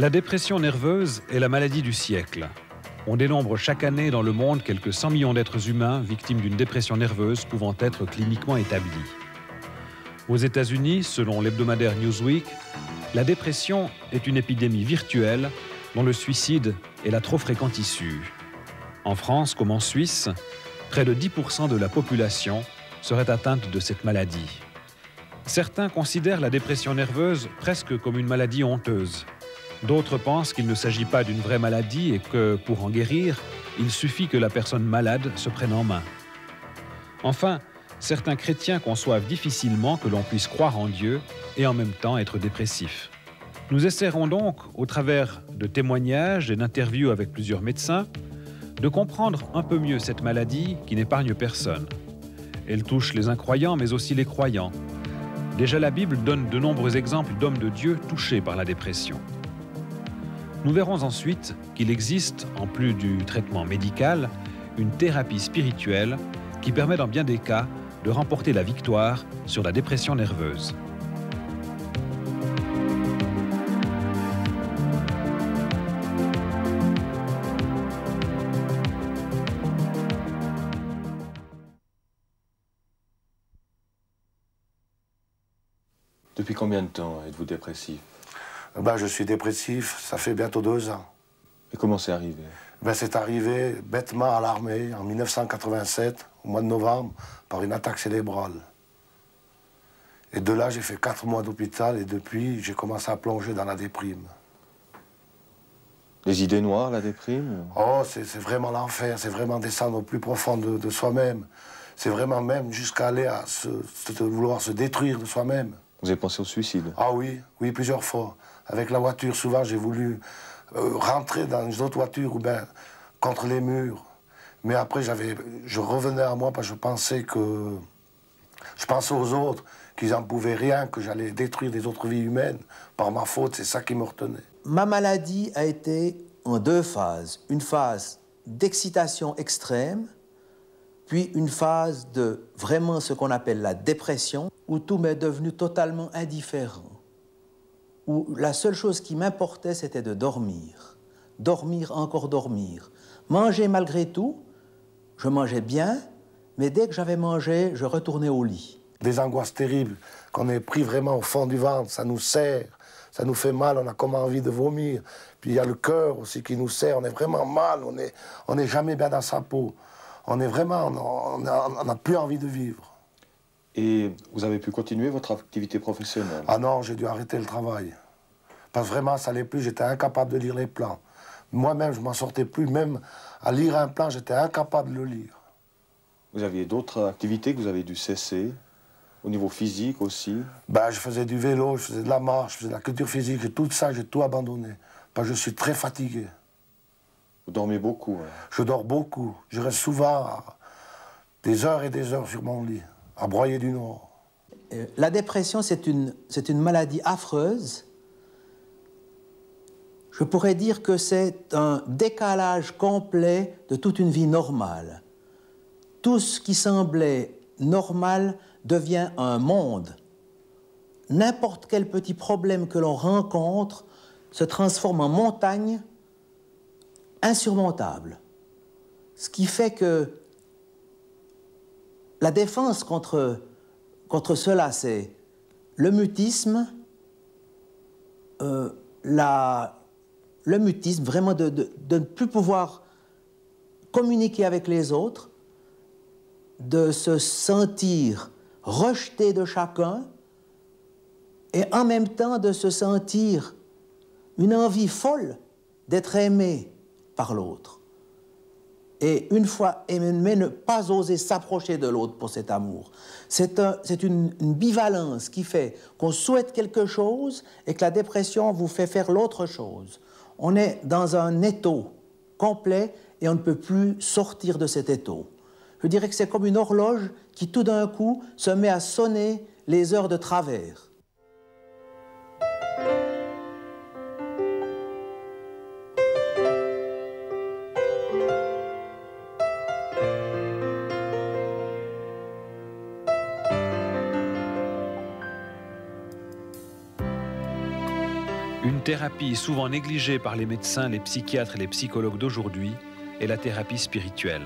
La dépression nerveuse est la maladie du siècle. On dénombre chaque année dans le monde quelques 100 millions d'êtres humains victimes d'une dépression nerveuse pouvant être cliniquement établie. Aux États-Unis, selon l'hebdomadaire Newsweek, la dépression est une épidémie virtuelle dont le suicide est la trop fréquente issue. En France, comme en Suisse, près de 10% de la population serait atteinte de cette maladie. Certains considèrent la dépression nerveuse presque comme une maladie honteuse. D'autres pensent qu'il ne s'agit pas d'une vraie maladie et que, pour en guérir, il suffit que la personne malade se prenne en main. Enfin, certains chrétiens conçoivent difficilement que l'on puisse croire en Dieu et en même temps être dépressif. Nous essaierons donc, au travers de témoignages et d'interviews avec plusieurs médecins, de comprendre un peu mieux cette maladie qui n'épargne personne. Elle touche les incroyants mais aussi les croyants. Déjà, la Bible donne de nombreux exemples d'hommes de Dieu touchés par la dépression. Nous verrons ensuite qu'il existe, en plus du traitement médical, une thérapie spirituelle qui permet dans bien des cas de remporter la victoire sur la dépression nerveuse. Depuis combien de temps êtes-vous dépressif? Je suis dépressif, ça fait bientôt 2 ans. Et comment c'est arrivé? C'est arrivé bêtement à l'armée en 1987, au mois de novembre, par une attaque cérébrale. Et de là, j'ai fait 4 mois d'hôpital et depuis, j'ai commencé à plonger dans la déprime. Les idées noires, la déprime? Oh, c'est vraiment l'enfer, c'est vraiment descendre au plus profond de soi-même. C'est vraiment même jusqu'à aller à vouloir se détruire de soi-même. Vous avez pensé au suicide? Ah oui, oui, plusieurs fois. Avec la voiture, souvent, j'ai voulu rentrer dans une autre voiture ou bien contre les murs. Mais après, je revenais à moi parce que je pensais aux autres, qu'ils n'en pouvaient rien, que j'allais détruire des autres vies humaines. Par ma faute, c'est ça qui me retenait. Ma maladie a été en 2 phases. Une phase d'excitation extrême, puis une phase de vraiment ce qu'on appelle la dépression, où tout m'est devenu totalement indifférent. Où la seule chose qui m'importait, c'était de dormir. Dormir, encore dormir. Manger malgré tout, je mangeais bien, mais dès que j'avais mangé, je retournais au lit. Des angoisses terribles, qu'on est pris vraiment au fond du ventre, ça nous serre, ça nous fait mal, on a comme envie de vomir. Puis il y a le cœur aussi qui nous serre, on est vraiment mal, on est jamais bien dans sa peau. On est vraiment, on n'a plus envie de vivre. Et vous avez pu continuer votre activité professionnelle? Ah non, j'ai dû arrêter le travail. Parce que vraiment, ça n'allait plus, j'étais incapable de lire les plans. Moi-même, je m'en sortais plus, même à lire un plan, j'étais incapable de le lire. Vous aviez d'autres activités que vous avez dû cesser, au niveau physique aussi? Je faisais du vélo, je faisais de la marche, je faisais de la culture physique, et tout ça, j'ai tout abandonné. Parce que je suis très fatigué. Vous dormez beaucoup, hein? Je dors beaucoup. Je reste souvent des heures et des heures sur mon lit, à broyer du noir. La dépression, c'est une maladie affreuse. Je pourrais dire que c'est un décalage complet de toute une vie normale. Tout ce qui semblait normal devient un monde. N'importe quel petit problème que l'on rencontre se transforme en montagne insurmontable. Ce qui fait que la défense contre cela, c'est le mutisme, le mutisme, vraiment de ne plus pouvoir communiquer avec les autres, de se sentir rejeté de chacun et en même temps de se sentir une envie folle d'être aimé par l'autre. Et une fois aimé, ne pas oser s'approcher de l'autre pour cet amour. C'est une bivalence qui fait qu'on souhaite quelque chose et que la dépression vous fait faire l'autre chose. On est dans un étau complet et on ne peut plus sortir de cet étau. Je dirais que c'est comme une horloge qui tout d'un coup se met à sonner les heures de travers. Une Une thérapie souvent négligée par les médecins, les psychiatres et les psychologues d'aujourd'hui est la thérapie spirituelle.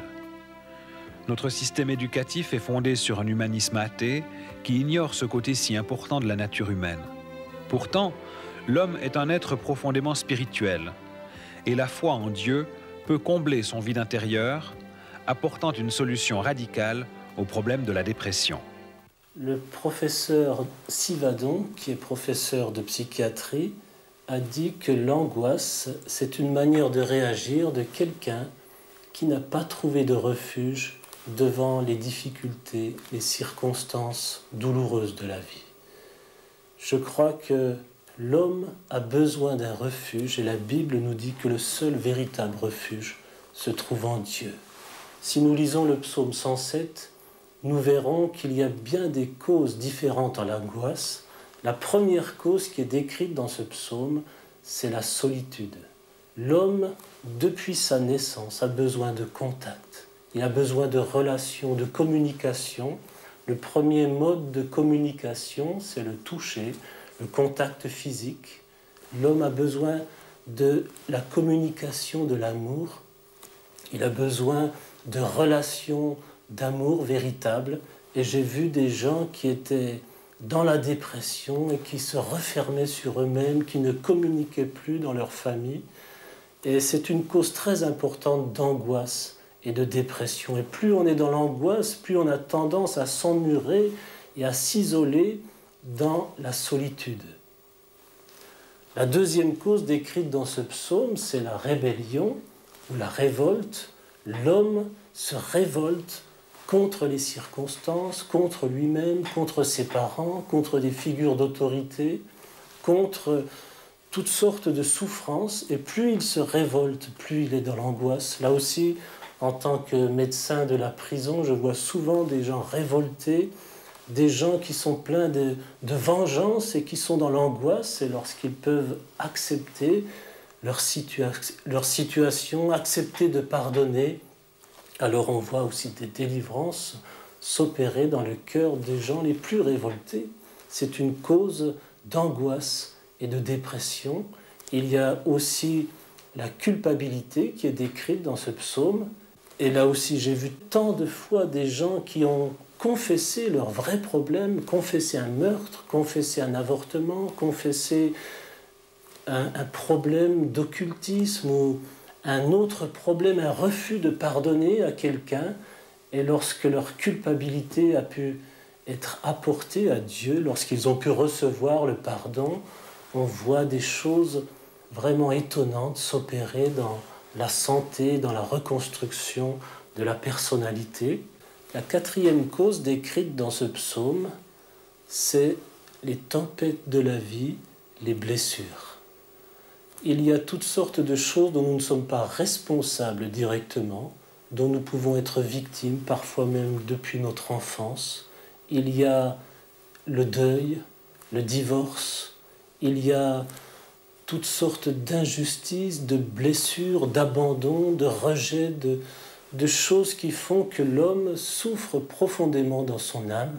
Notre système éducatif est fondé sur un humanisme athée qui ignore ce côté si important de la nature humaine. Pourtant, l'homme est un être profondément spirituel et la foi en Dieu peut combler son vide intérieur, apportant une solution radicale au problème de la dépression. Le professeur Sivadon, qui est professeur de psychiatrie, a dit que l'angoisse, c'est une manière de réagir de quelqu'un qui n'a pas trouvé de refuge devant les difficultés, les circonstances douloureuses de la vie. Je crois que l'homme a besoin d'un refuge et la Bible nous dit que le seul véritable refuge se trouve en Dieu. Si nous lisons le psaume 107, nous verrons qu'il y a bien des causes différentes à l'angoisse. La première cause qui est décrite dans ce psaume, c'est la solitude. L'homme, depuis sa naissance, a besoin de contact. Il a besoin de relations, de communication. Le premier mode de communication, c'est le toucher, le contact physique. L'homme a besoin de la communication de l'amour. Il a besoin de relations d'amour véritables. Et j'ai vu des gens qui étaient dans la dépression et qui se refermaient sur eux-mêmes, qui ne communiquaient plus dans leur famille. Et c'est une cause très importante d'angoisse et de dépression. Et plus on est dans l'angoisse, plus on a tendance à s'emmurer et à s'isoler dans la solitude. La deuxième cause décrite dans ce psaume, c'est la rébellion ou la révolte. L'homme se révolte contre les circonstances, contre lui-même, contre ses parents, contre des figures d'autorité, contre toutes sortes de souffrances. Et plus il se révolte, plus il est dans l'angoisse. Là aussi, en tant que médecin de la prison, je vois souvent des gens révoltés, des gens qui sont pleins de vengeance et qui sont dans l'angoisse. Et lorsqu'ils peuvent accepter leur situation, accepter de pardonner, alors on voit aussi des délivrances s'opérer dans le cœur des gens les plus révoltés. C'est une cause d'angoisse et de dépression. Il y a aussi la culpabilité qui est décrite dans ce psaume. Et là aussi, j'ai vu tant de fois des gens qui ont confessé leurs vrais problèmes, confessé un meurtre, confessé un avortement, confessé un problème d'occultisme ou un autre problème, un refus de pardonner à quelqu'un. Et lorsque leur culpabilité a pu être apportée à Dieu, lorsqu'ils ont pu recevoir le pardon, on voit des choses vraiment étonnantes s'opérer dans la santé, dans la reconstruction de la personnalité. La quatrième cause décrite dans ce psaume, c'est les tempêtes de la vie, les blessures. Il y a toutes sortes de choses dont nous ne sommes pas responsables directement, dont nous pouvons être victimes, parfois même depuis notre enfance. Il y a le deuil, le divorce, il y a toutes sortes d'injustices, de blessures, d'abandon, de rejet, de choses qui font que l'homme souffre profondément dans son âme.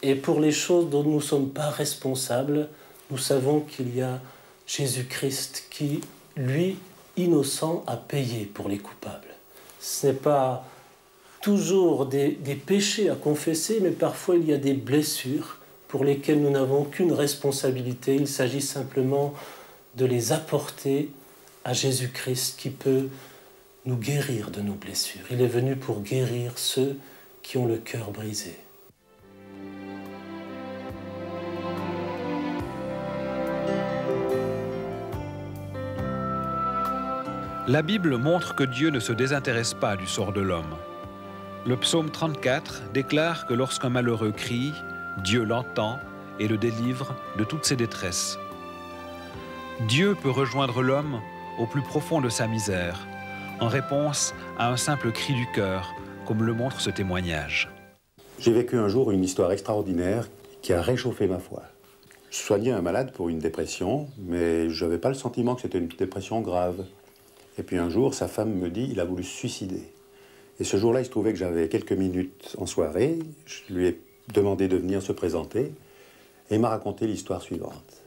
Et pour les choses dont nous ne sommes pas responsables, nous savons qu'il y a Jésus-Christ qui, lui, innocent, a payé pour les coupables. Ce n'est pas toujours des péchés à confesser, mais parfois il y a des blessures pour lesquelles nous n'avons aucune responsabilité. Il s'agit simplement de les apporter à Jésus-Christ qui peut nous guérir de nos blessures. Il est venu pour guérir ceux qui ont le cœur brisé. La Bible montre que Dieu ne se désintéresse pas du sort de l'homme. Le psaume 34 déclare que lorsqu'un malheureux crie, Dieu l'entend et le délivre de toutes ses détresses. Dieu peut rejoindre l'homme au plus profond de sa misère, en réponse à un simple cri du cœur, comme le montre ce témoignage. J'ai vécu un jour une histoire extraordinaire qui a réchauffé ma foi. Je soignais un malade pour une dépression, mais je n'avais pas le sentiment que c'était une dépression grave. Et puis un jour, sa femme me dit qu'il a voulu se suicider. Et ce jour-là, il se trouvait que j'avais quelques minutes en soirée. Je lui ai demandé de venir se présenter et il m'a raconté l'histoire suivante.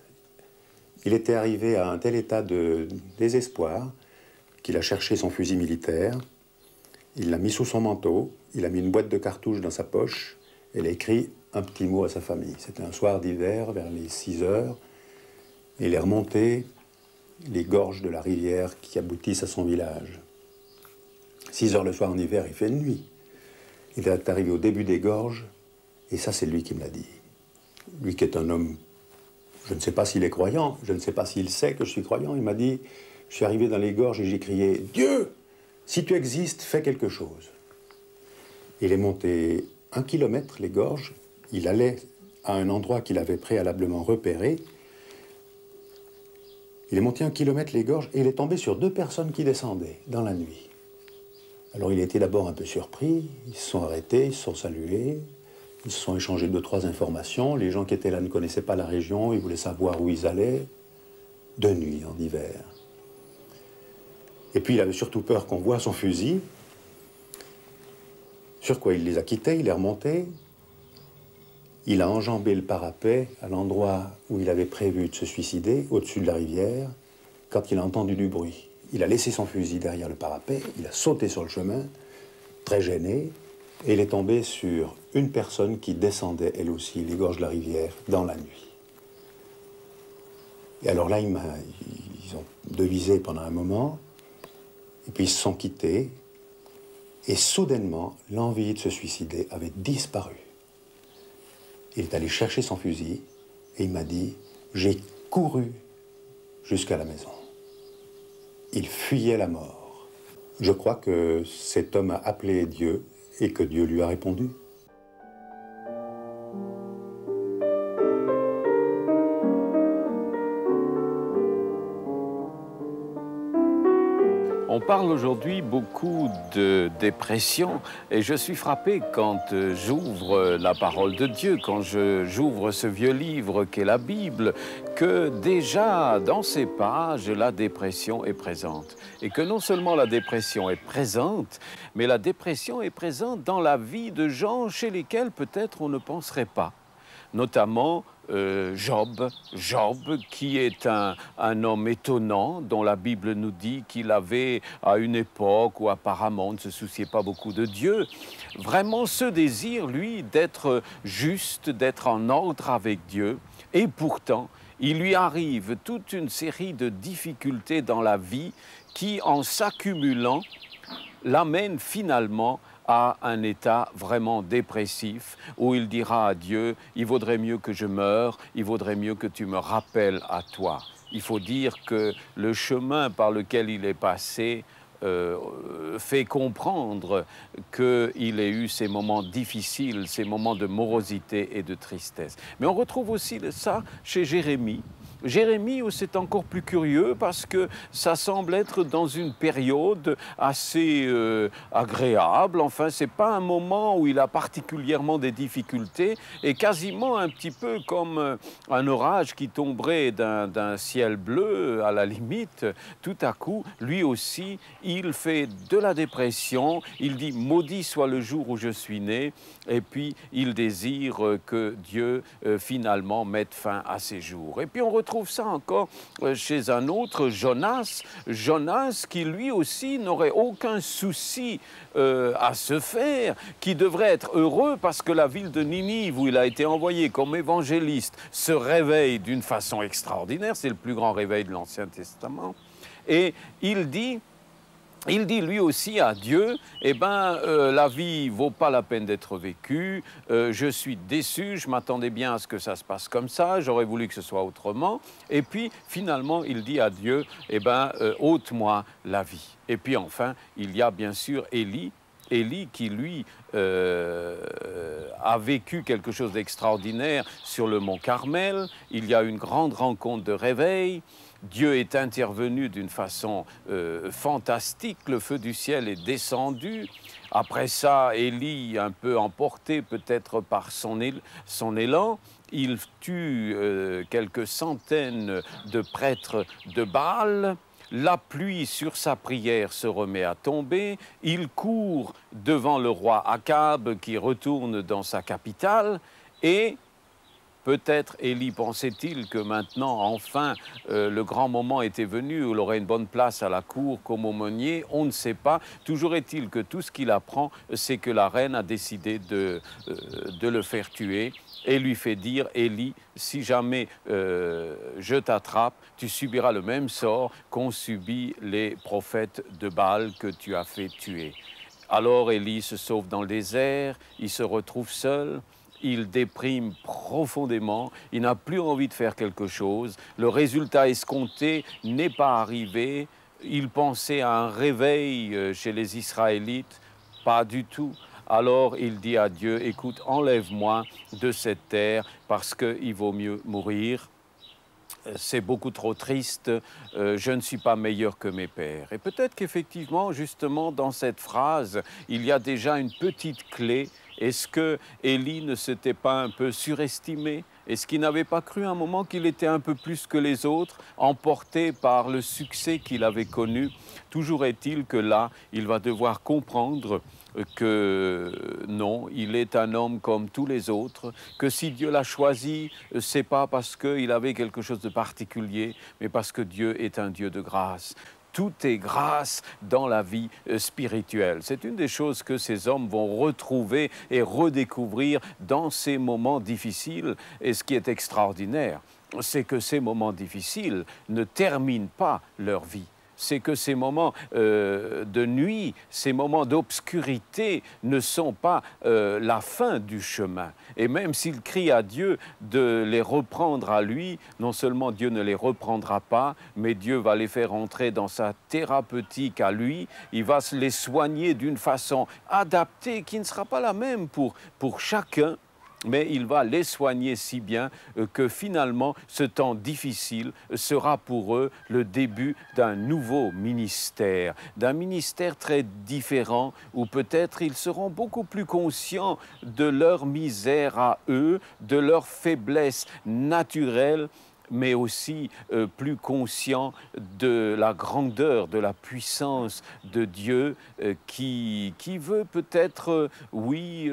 Il était arrivé à un tel état de désespoir qu'il a cherché son fusil militaire, il l'a mis sous son manteau, il a mis une boîte de cartouches dans sa poche et il a écrit un petit mot à sa famille. C'était un soir d'hiver, vers les 6 heures, et il est remonté les gorges de la rivière qui aboutissent à son village. 6 heures le soir en hiver, il fait nuit. Il est arrivé au début des gorges, et ça c'est lui qui me l'a dit. Lui qui est un homme, je ne sais pas s'il est croyant, je ne sais pas s'il sait que je suis croyant, il m'a dit, je suis arrivé dans les gorges et j'ai crié, « Dieu, si tu existes, fais quelque chose ». Il est monté 1 kilomètre les gorges, il allait à un endroit qu'il avait préalablement repéré. Il est monté 1 kilomètre les gorges et il est tombé sur 2 personnes qui descendaient dans la nuit. Alors il était d'abord un peu surpris, ils se sont arrêtés, ils se sont salués, ils se sont échangés 2-3 informations. Les gens qui étaient là ne connaissaient pas la région, ils voulaient savoir où ils allaient, de nuit, en hiver. Et puis il avait surtout peur qu'on voie son fusil, sur quoi il les a quittés, il est remonté. Il a enjambé le parapet à l'endroit où il avait prévu de se suicider, au-dessus de la rivière, quand il a entendu du bruit. Il a laissé son fusil derrière le parapet, il a sauté sur le chemin, très gêné, et il est tombé sur une personne qui descendait, elle aussi, les gorges de la rivière, dans la nuit. Et alors là, ils ont devisé pendant un moment, et puis ils se sont quittés, et soudainement, l'envie de se suicider avait disparu. Il est allé chercher son fusil et il m'a dit « J'ai couru jusqu'à la maison ». Il fuyait la mort. Je crois que cet homme a appelé Dieu et que Dieu lui a répondu. On parle aujourd'hui beaucoup de dépression et je suis frappé quand j'ouvre la parole de Dieu, quand j'ouvre ce vieux livre qu'est la Bible, que déjà dans ces pages, la dépression est présente. Et que non seulement la dépression est présente, mais la dépression est présente dans la vie de gens chez lesquels peut-être on ne penserait pas. Notamment Job, qui est un homme étonnant, dont la Bible nous dit qu'il avait, à une époque où apparemment on ne se souciait pas beaucoup de Dieu, vraiment ce désir, lui, d'être juste, d'être en ordre avec Dieu. Et pourtant, il lui arrive toute une série de difficultés dans la vie qui, en s'accumulant, l'amènent finalement à un état vraiment dépressif où il dira à Dieu « Il vaudrait mieux que je meure, il vaudrait mieux que tu me rappelles à toi ». Il faut dire que le chemin par lequel il est passé fait comprendre qu'il ait eu ces moments difficiles, ces moments de morosité et de tristesse. Mais on retrouve aussi ça chez Jérémie. Jérémie, c'est encore plus curieux parce que ça semble être dans une période assez agréable. Enfin, ce n'est pas un moment où il a particulièrement des difficultés et quasiment un petit peu comme un orage qui tomberait d'un ciel bleu à la limite. Tout à coup, lui aussi, il fait de la dépression. Il dit « Maudit soit le jour où je suis né » et puis il désire que Dieu finalement mette fin à ses jours. Et puis on retrouve ça encore chez un autre, Jonas. Jonas qui lui aussi n'aurait aucun souci à se faire, qui devrait être heureux parce que la ville de Ninive où il a été envoyé comme évangéliste se réveille d'une façon extraordinaire. C'est le plus grand réveil de l'Ancien Testament. Et il dit lui aussi à Dieu, eh ben, la vie vaut pas la peine d'être vécue, je suis déçu, je m'attendais bien à ce que ça se passe comme ça, j'aurais voulu que ce soit autrement. Et puis, finalement, il dit à Dieu, eh ben, ôte-moi la vie. Et puis, enfin, il y a bien sûr Élie qui, lui, a vécu quelque chose d'extraordinaire sur le mont Carmel. Il y a une grande rencontre de réveil. Dieu est intervenu d'une façon fantastique, le feu du ciel est descendu. Après ça, Élie, un peu emporté peut-être par son élan, il tue quelques centaines de prêtres de Baal. La pluie sur sa prière se remet à tomber. Il court devant le roi Akab qui retourne dans sa capitale et Peut-être Élie pensait-il que maintenant, enfin, le grand moment était venu où il aurait une bonne place à la cour comme aumônier. On ne sait pas. Toujours est-il que tout ce qu'il apprend, c'est que la reine a décidé de le faire tuer et lui fait dire, Élie, si jamais je t'attrape, tu subiras le même sort qu'ont subi les prophètes de Baal que tu as fait tuer. Alors Élie se sauve dans le désert, il se retrouve seul. Il déprime profondément, il n'a plus envie de faire quelque chose, le résultat escompté n'est pas arrivé, il pensait à un réveil chez les Israélites, pas du tout. Alors il dit à Dieu, écoute, enlève-moi de cette terre parce qu'il vaut mieux mourir. C'est beaucoup trop triste, je ne suis pas meilleur que mes pères. Et peut-être qu'effectivement, justement, dans cette phrase, il y a déjà une petite clé. Est-ce que Élie ne s'était pas un peu surestimé? Est-ce qu'il n'avait pas cru un moment qu'il était un peu plus que les autres, emporté par le succès qu'il avait connu? Toujours est-il que là, il va devoir comprendre que non, il est un homme comme tous les autres, que si Dieu l'a choisi, c'est pas parce qu'il avait quelque chose de particulier, mais parce que Dieu est un Dieu de grâce. Tout est grâce dans la vie spirituelle. C'est une des choses que ces hommes vont retrouver et redécouvrir dans ces moments difficiles. Et ce qui est extraordinaire, c'est que ces moments difficiles ne terminent pas leur vie. C'est que ces moments de nuit, ces moments d'obscurité ne sont pas la fin du chemin. Et même s'il crie à Dieu de les reprendre à lui, non seulement Dieu ne les reprendra pas, mais Dieu va les faire entrer dans sa thérapeutique à lui. Il va se les soigner d'une façon adaptée qui ne sera pas la même pour chacun. Mais il va les soigner si bien que finalement, ce temps difficile sera pour eux le début d'un nouveau ministère, d'un ministère très différent où peut-être ils seront beaucoup plus conscients de leur misère à eux, de leur faiblesse naturelle, mais aussi plus conscient de la grandeur, de la puissance de Dieu qui veut peut-être, oui,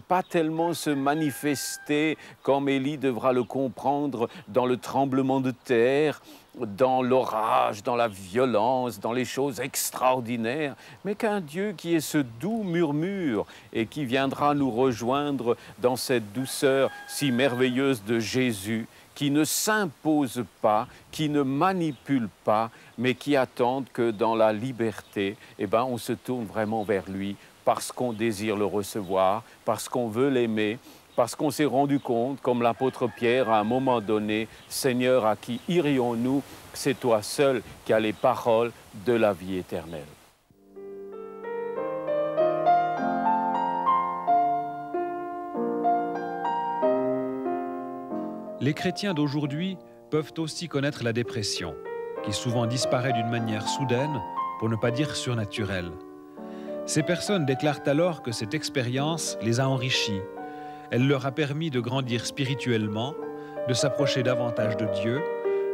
pas tellement se manifester comme Élie devra le comprendre dans le tremblement de terre, dans l'orage, dans la violence, dans les choses extraordinaires, mais qu'un Dieu qui est ce doux murmure et qui viendra nous rejoindre dans cette douceur si merveilleuse de Jésus, qui ne s'impose pas, qui ne manipule pas, mais qui attendent que dans la liberté, on se tourne vraiment vers lui parce qu'on désire le recevoir, parce qu'on veut l'aimer, parce qu'on s'est rendu compte, comme l'apôtre Pierre à un moment donné, « Seigneur, à qui irions-nous? C'est toi seul qui as les paroles de la vie éternelle. » Les chrétiens d'aujourd'hui peuvent aussi connaître la dépression, qui souvent disparaît d'une manière soudaine, pour ne pas dire surnaturelle. Ces personnes déclarent alors que cette expérience les a enrichis. Elle leur a permis de grandir spirituellement, de s'approcher davantage de Dieu,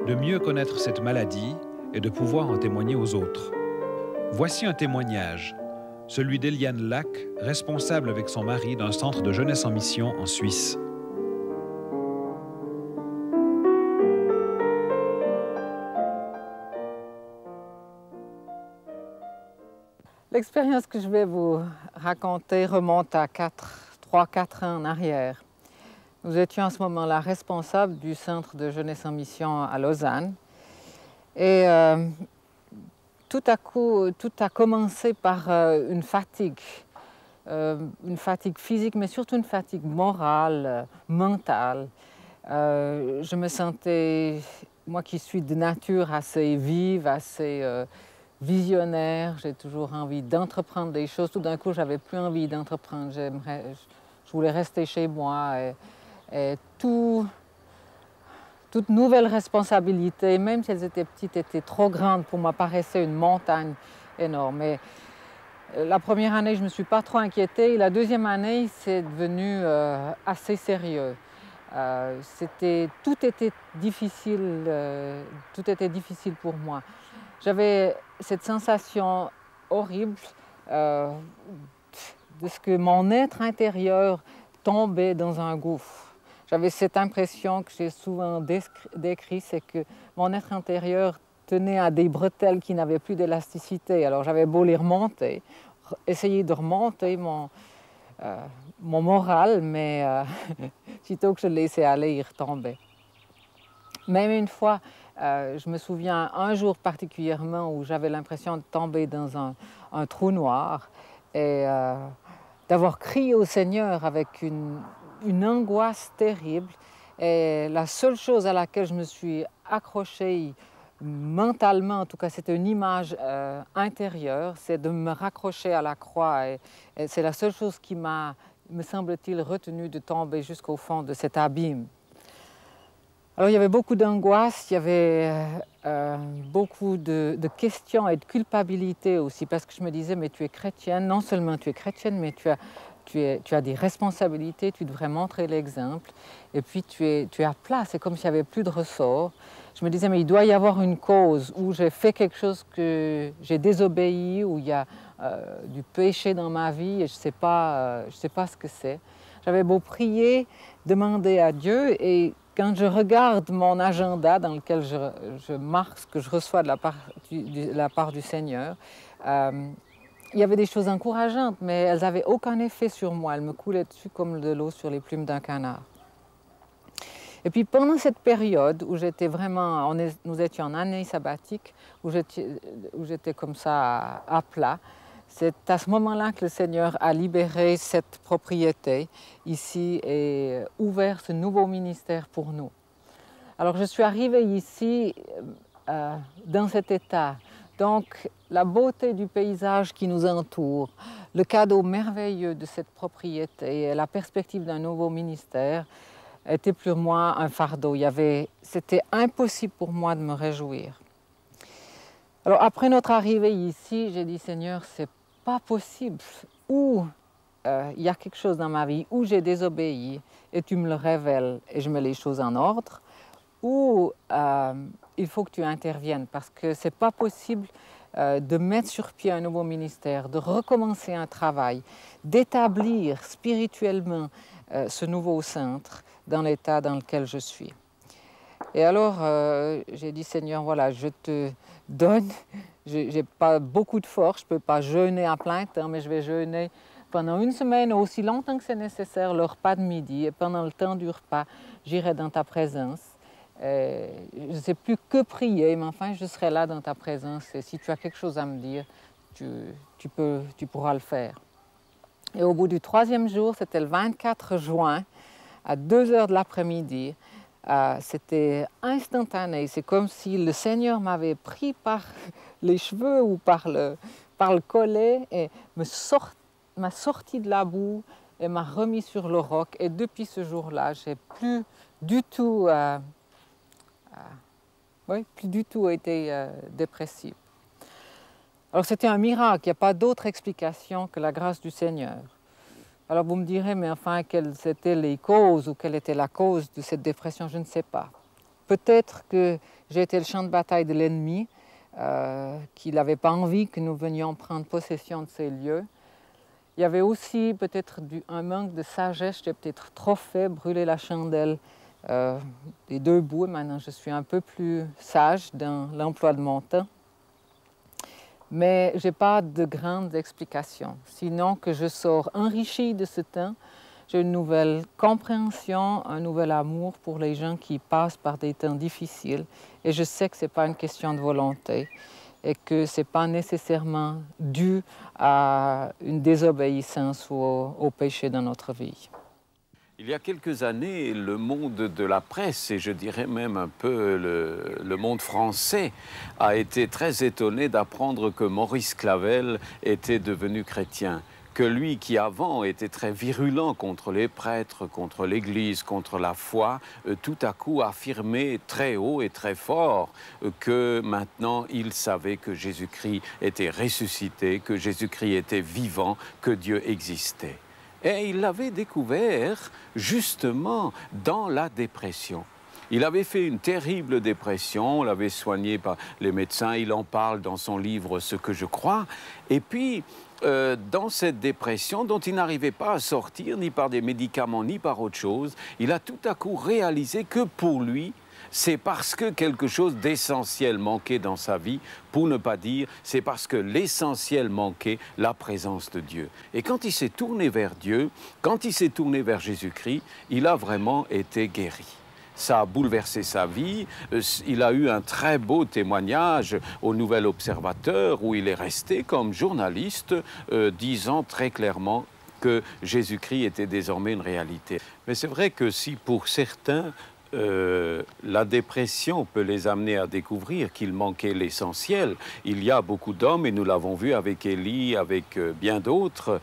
de mieux connaître cette maladie et de pouvoir en témoigner aux autres. Voici un témoignage, celui d'Eliane Lac, responsable avec son mari d'un centre de jeunesse en mission en Suisse. L'expérience que je vais vous raconter remonte à 3-4 ans en arrière. Nous étions à ce moment-là responsables du centre de jeunesse en mission à Lausanne. Et tout à coup, tout a commencé par une fatigue physique, mais surtout une fatigue morale, mentale. Je me sentais, moi qui suis de nature assez vive, assez visionnaire, j'ai toujours envie d'entreprendre des choses. Tout d'un coup, j'avais plus envie d'entreprendre. Je voulais rester chez moi. Et toute nouvelle responsabilité, même si elles étaient petites, étaient trop grandes pour moi, paraissait une montagne énorme. Et la première année, je ne me suis pas trop inquiétée. La deuxième année, c'est devenu assez sérieux. Tout était difficile pour moi. J'avais cette sensation horrible de ce que mon être intérieur tombait dans un gouffre. J'avais cette impression que j'ai souvent décrit, c'est que mon être intérieur tenait à des bretelles qui n'avaient plus d'élasticité. Alors j'avais beau les remonter, essayer de remonter mon moral, mais sitôt que je le laissais aller, il retombait. Même une fois, je me souviens un jour particulièrement où j'avais l'impression de tomber dans un trou noir et d'avoir crié au Seigneur avec une angoisse terrible. Et la seule chose à laquelle je me suis accrochée mentalement, en tout cas c'était une image intérieure, c'est de me raccrocher à la croix. Et c'est la seule chose qui m'a, me semble-t-il, retenu de tomber jusqu'au fond de cet abîme. Alors il y avait beaucoup d'angoisse, il y avait beaucoup de questions et de culpabilité aussi, parce que je me disais, mais tu es chrétienne, non seulement tu es chrétienne, mais tu as des responsabilités, tu devrais montrer l'exemple, et puis tu es à plat, c'est comme s'il n'y avait plus de ressort. Je me disais, mais il doit y avoir une cause où j'ai fait quelque chose que j'ai désobéi, où il y a du péché dans ma vie, et je ne sais pas ce que c'est. J'avais beau prier, demander à Dieu, et quand je regarde mon agenda dans lequel je marque ce que je reçois de la part du Seigneur, il y avait des choses encourageantes, mais elles n'avaient aucun effet sur moi. Elles me coulaient dessus comme de l'eau sur les plumes d'un canard. Et puis pendant cette période où j'étais vraiment, nous étions en année sabbatique, où j'étais comme ça à plat, c'est à ce moment-là que le Seigneur a libéré cette propriété ici et ouvert ce nouveau ministère pour nous. Alors je suis arrivée ici dans cet état. Donc la beauté du paysage qui nous entoure, le cadeau merveilleux de cette propriété et la perspective d'un nouveau ministère était pour moi un fardeau. C'était impossible pour moi de me réjouir. Alors après notre arrivée ici, j'ai dit, Seigneur, c'est pas possible, ou il y a quelque chose dans ma vie où j'ai désobéi et tu me le révèles et je mets les choses en ordre, ou il faut que tu interviennes parce que c'est pas possible de mettre sur pied un nouveau ministère, de recommencer un travail, d'établir spirituellement ce nouveau centre dans l'état dans lequel je suis. Et alors, j'ai dit, Seigneur, voilà, je te donne, je n'ai pas beaucoup de force, je ne peux pas jeûner à plein temps, mais je vais jeûner pendant une semaine, aussi longtemps que c'est nécessaire, le repas de midi. Et pendant le temps du repas, j'irai dans ta présence. Je ne sais plus que prier, mais enfin, je serai là dans ta présence. Et si tu as quelque chose à me dire, tu pourras le faire. Et au bout du 3e jour, c'était le 24 juin, à 2 heures de l'après-midi, c'était instantané. C'est comme si le Seigneur m'avait pris par les cheveux ou par le collet et m'a sorti de la boue et m'a remis sur le roc. Et depuis ce jour-là, j'ai plus du tout été dépressive. Alors c'était un miracle, il n'y a pas d'autre explication que la grâce du Seigneur. Alors vous me direz, mais enfin, quelles étaient les causes ou quelle était la cause de cette dépression, je ne sais pas. Peut-être que j'ai été le champ de bataille de l'ennemi, qu'il n'avait pas envie que nous venions prendre possession de ces lieux. Il y avait aussi peut-être un manque de sagesse, j'étais peut-être trop fait, brûler la chandelle des 2 bouts. Maintenant, je suis un peu plus sage dans l'emploi de mon temps. Mais je n'ai pas de grandes explications, sinon que je sors enrichie de ce temps. J'ai une nouvelle compréhension, un nouvel amour pour les gens qui passent par des temps difficiles. Et je sais que ce n'est pas une question de volonté et que ce n'est pas nécessairement dû à une désobéissance ou au péché dans notre vie. Il y a quelques années, le monde de la presse, et je dirais même un peu le monde français, a été très étonné d'apprendre que Maurice Clavel était devenu chrétien. Que lui, qui avant était très virulent contre les prêtres, contre l'Église, contre la foi, tout à coup affirmait très haut et très fort que maintenant il savait que Jésus-Christ était ressuscité, que Jésus-Christ était vivant, que Dieu existait. Et il l'avait découvert justement dans la dépression. Il avait fait une terrible dépression, on l'avait soigné par les médecins, il en parle dans son livre « Ce que je crois ». Et puis, dans cette dépression dont il n'arrivait pas à sortir, ni par des médicaments, ni par autre chose, il a tout à coup réalisé que pour lui, c'est parce que quelque chose d'essentiel manquait dans sa vie, pour ne pas dire, c'est parce que l'essentiel manquait, la présence de Dieu. Et quand il s'est tourné vers Dieu, quand il s'est tourné vers Jésus-Christ, il a vraiment été guéri. Ça a bouleversé sa vie. Il a eu un très beau témoignage au Nouvel Observateur où il est resté comme journaliste, disant très clairement que Jésus-Christ était désormais une réalité. Mais c'est vrai que si pour certains, la dépression peut les amener à découvrir qu'il manquait l'essentiel. Il y a beaucoup d'hommes, et nous l'avons vu avec Élie, avec bien d'autres,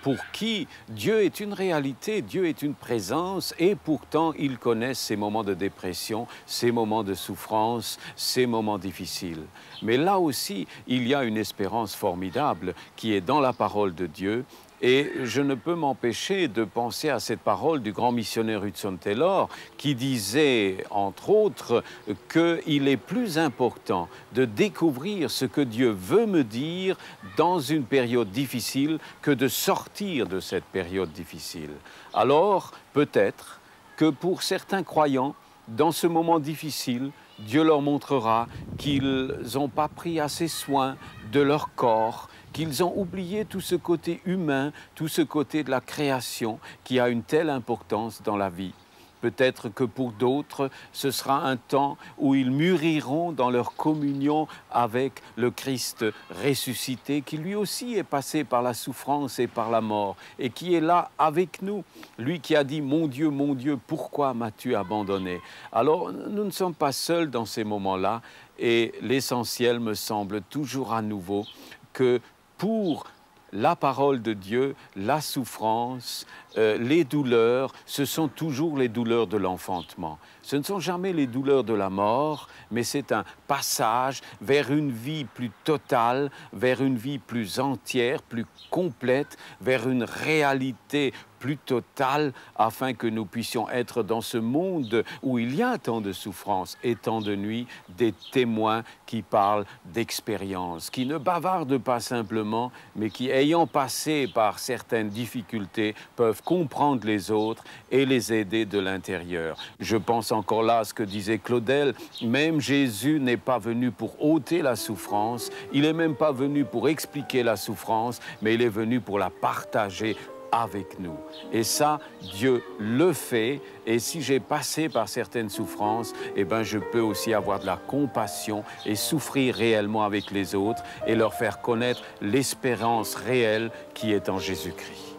pour qui Dieu est une réalité, Dieu est une présence, et pourtant ils connaissent ces moments de dépression, ces moments de souffrance, ces moments difficiles. Mais là aussi, il y a une espérance formidable qui est dans la parole de Dieu. Et je ne peux m'empêcher de penser à cette parole du grand missionnaire Hudson Taylor qui disait, entre autres, qu'il est plus important de découvrir ce que Dieu veut me dire dans une période difficile que de sortir de cette période difficile. Alors, peut-être que pour certains croyants, dans ce moment difficile, Dieu leur montrera qu'ils n'ont pas pris assez soin de leur corps, qu'ils ont oublié tout ce côté humain, tout ce côté de la création qui a une telle importance dans la vie. Peut-être que pour d'autres, ce sera un temps où ils mûriront dans leur communion avec le Christ ressuscité, qui lui aussi est passé par la souffrance et par la mort, et qui est là avec nous. Lui qui a dit « Mon Dieu, pourquoi m'as-tu abandonné ?» Alors, nous ne sommes pas seuls dans ces moments-là, et l'essentiel me semble toujours à nouveau que pour la parole de Dieu, la souffrance, les douleurs, ce sont toujours les douleurs de l'enfantement. Ce ne sont jamais les douleurs de la mort, mais c'est un passage vers une vie plus totale, vers une vie plus entière, plus complète, vers une réalité plus totale, afin que nous puissions être dans ce monde où il y a tant de souffrance et tant de nuit, des témoins qui parlent d'expérience, qui ne bavardent pas simplement, mais qui, ayant passé par certaines difficultés, peuvent comprendre les autres et les aider de l'intérieur. Je pense encore là à ce que disait Claudel, même Jésus n'est pas venu pour ôter la souffrance, il n'est même pas venu pour expliquer la souffrance, mais il est venu pour la partager avec nous. Et ça, Dieu le fait. Et si j'ai passé par certaines souffrances, eh ben, je peux aussi avoir de la compassion et souffrir réellement avec les autres et leur faire connaître l'espérance réelle qui est en Jésus-Christ.